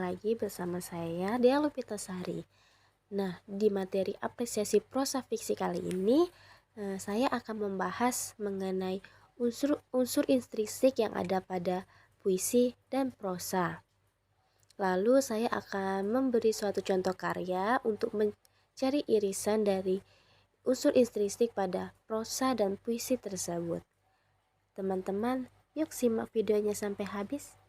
lagi bersama saya Dea Lupitasari. Nah, di materi apresiasi prosa fiksi kali ini saya akan membahas mengenai unsur-unsur intrinsik yang ada pada puisi dan prosa. Lalu saya akan memberi suatu contoh karya untuk mencari irisan dari unsur intrinsik pada prosa dan puisi tersebut. Teman-teman, yuk simak videonya sampai habis.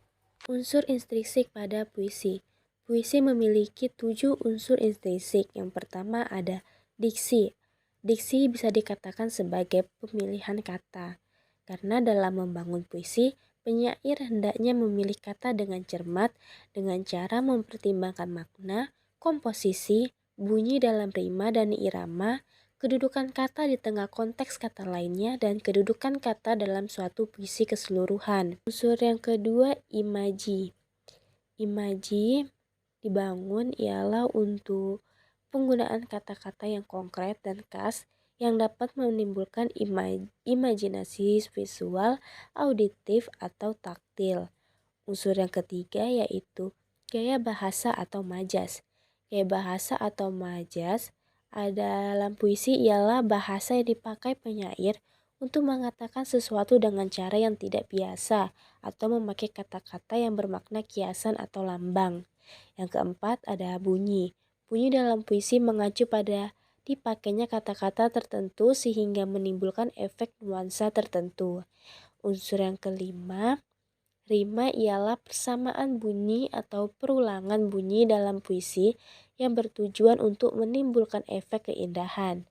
Unsur intrinsik pada puisi. Puisi memiliki 7 unsur intrinsik. Yang pertama ada diksi. Diksi bisa dikatakan sebagai pemilihan kata. Karena dalam membangun puisi, penyair hendaknya memilih kata dengan cermat, dengan cara mempertimbangkan makna, komposisi, bunyi dalam rima dan irama, kedudukan kata di tengah konteks kata lainnya, dan kedudukan kata dalam suatu puisi keseluruhan. Unsur yang kedua, imaji. Imaji dibangun ialah untuk penggunaan kata-kata yang konkret dan khas yang dapat menimbulkan imajinasi visual, auditif, atau taktil. Unsur yang ketiga yaitu gaya bahasa atau majas. Gaya bahasa atau majas dalam puisi ialah bahasa yang dipakai penyair untuk mengatakan sesuatu dengan cara yang tidak biasa atau memakai kata-kata yang bermakna kiasan atau lambang. Yang keempat ada bunyi. Bunyi dalam puisi mengacu pada dipakainya kata-kata tertentu sehingga menimbulkan efek nuansa tertentu. Unsur yang kelima, rima ialah persamaan bunyi atau perulangan bunyi dalam puisi yang bertujuan untuk menimbulkan efek keindahan.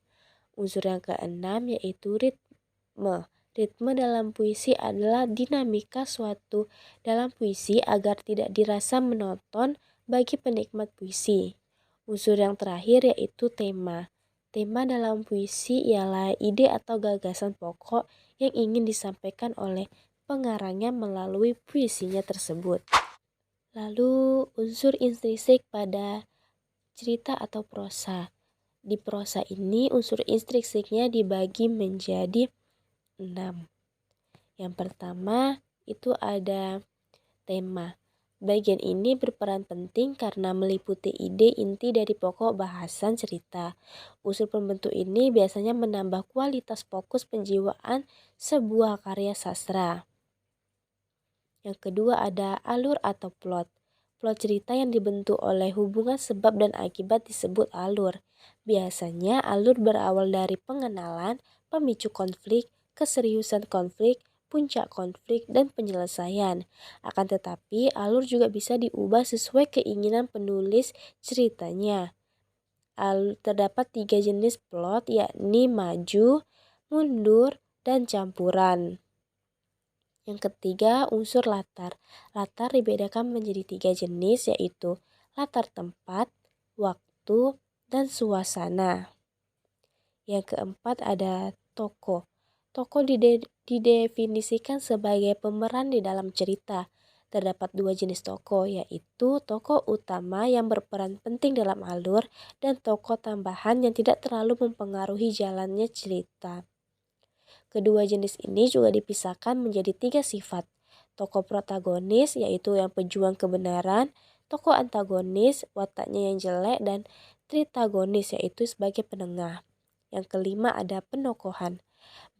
Unsur yang keenam yaitu ritme. Ritme dalam puisi adalah dinamika suatu dalam puisi agar tidak dirasa monoton bagi penikmat puisi. Unsur yang terakhir yaitu tema. Tema dalam puisi ialah ide atau gagasan pokok yang ingin disampaikan oleh pengarangnya melalui puisinya tersebut. Lalu unsur intrinsik pada cerita atau prosa. Di prosa ini unsur intrinsiknya dibagi menjadi 6. Yang pertama itu ada tema. Bagian ini berperan penting karena meliputi ide inti dari pokok bahasan cerita. Unsur pembentuk ini biasanya menambah kualitas fokus penjiwaan sebuah karya sastra. Yang kedua ada alur atau plot. Plot cerita yang dibentuk oleh hubungan sebab dan akibat disebut alur. Biasanya alur berawal dari pengenalan, pemicu konflik, keseriusan konflik, puncak konflik, dan penyelesaian. Akan tetapi, alur juga bisa diubah sesuai keinginan penulis ceritanya. Terdapat 3 jenis plot, yakni maju, mundur, dan campuran. Yang ketiga, unsur latar. Latar dibedakan menjadi 3 jenis, yaitu latar tempat, waktu, dan suasana. Yang keempat ada tokoh. Tokoh didefinisikan sebagai pemeran di dalam cerita. Terdapat 2 jenis tokoh, yaitu tokoh utama yang berperan penting dalam alur dan tokoh tambahan yang tidak terlalu mempengaruhi jalannya cerita. Kedua jenis ini juga dipisahkan menjadi 3 sifat. Tokoh protagonis yaitu yang pejuang kebenaran, tokoh antagonis wataknya yang jelek, dan tritagonis yaitu sebagai penengah. Yang kelima ada penokohan.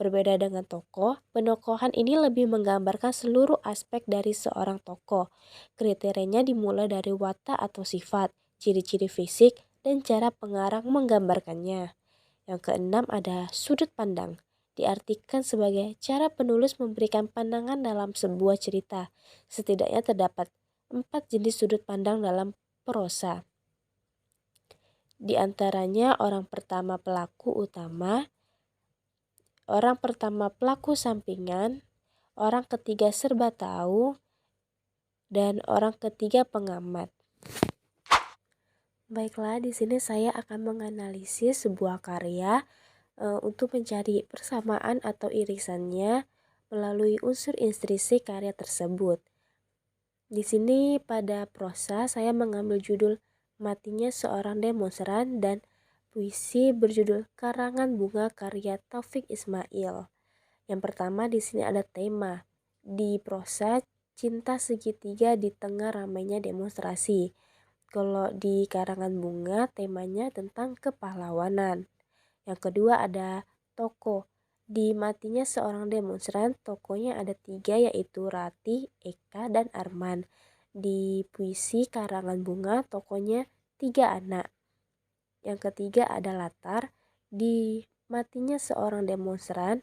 Berbeda dengan tokoh, penokohan ini lebih menggambarkan seluruh aspek dari seorang tokoh. Kriterianya dimulai dari watak atau sifat, ciri-ciri fisik, dan cara pengarang menggambarkannya. Yang keenam ada sudut pandang. Diartikan sebagai cara penulis memberikan pandangan dalam sebuah cerita. Setidaknya terdapat 4 jenis sudut pandang dalam prosa. Di antaranya orang pertama pelaku utama, orang pertama pelaku sampingan, orang ketiga serba tahu, dan orang ketiga pengamat. Baiklah, di sini saya akan menganalisis sebuah karya untuk mencari persamaan atau irisannya melalui unsur intrinsik karya tersebut. Di sini pada prosa saya mengambil judul Matinya Seorang Demonstran dan puisi berjudul Karangan Bunga karya Taufik Ismail. Yang pertama di sini ada tema. Di prosa cinta segitiga di tengah ramainya demonstrasi. Kalau di Karangan Bunga temanya tentang kepahlawanan. Yang kedua ada tokoh. Di matinya seorang demonstran, tokohnya ada 3 yaitu Ratih, Eka, dan Arman. Di puisi Karangan Bunga tokohnya 3 anak. Yang ketiga ada latar. Di matinya seorang demonstran,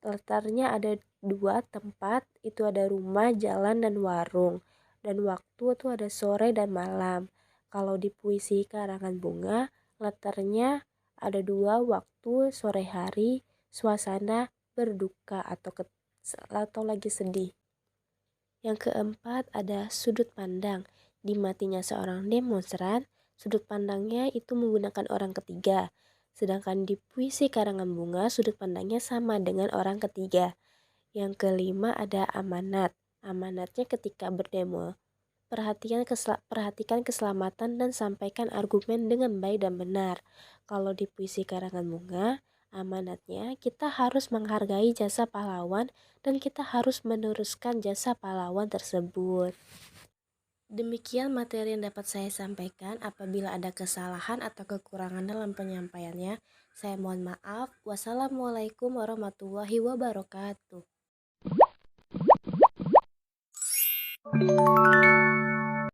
latarnya ada 2 tempat, itu ada rumah, jalan, dan warung. Dan waktu itu ada sore dan malam. Kalau di puisi Karangan Bunga, latarnya ada 2 waktu, sore hari, suasana berduka atau lagi sedih. Yang keempat ada sudut pandang. Di matinya seorang demonstran, sudut pandangnya itu menggunakan orang ketiga. Sedangkan di puisi Karangan Bunga, sudut pandangnya sama dengan orang ketiga. Yang kelima ada amanat. Amanatnya ketika berdemo, perhatikan keselamatan dan sampaikan argumen dengan baik dan benar. Kalau di puisi Karangan Bunga, amanatnya kita harus menghargai jasa pahlawan dan kita harus meneruskan jasa pahlawan tersebut. Demikian materi yang dapat saya sampaikan. Apabila ada kesalahan atau kekurangan dalam penyampaiannya, saya mohon maaf. Wassalamualaikum warahmatullahi wabarakatuh.